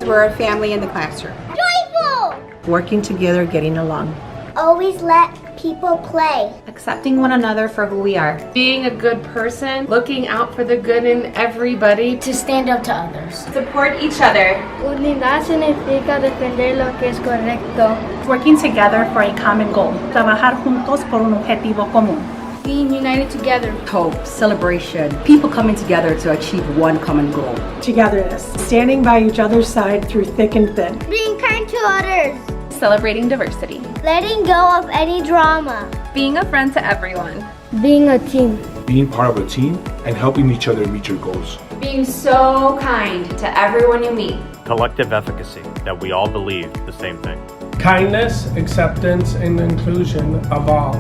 We're a family in the classroom. Joyful! Working together, getting along. Always let people play. Accepting one another for who we are. Being a good person, looking out for the good in everybody. To stand up to others. Support each other. Unidad significa defender lo que es correcto. Working together for a common goal. Trabajar juntos por un objetivo común. Being united together. Hope, celebration, people coming together to achieve one common goal. Togetherness, standing by each other's side through thick and thin. Being kind to others. Celebrating diversity. Letting go of any drama. Being a friend to everyone. Being a team. Being part of a team and helping each other reach your goals. Being so kind to everyone you meet. Collective efficacy, that we all believe the same thing. Kindness, acceptance, and inclusion of all.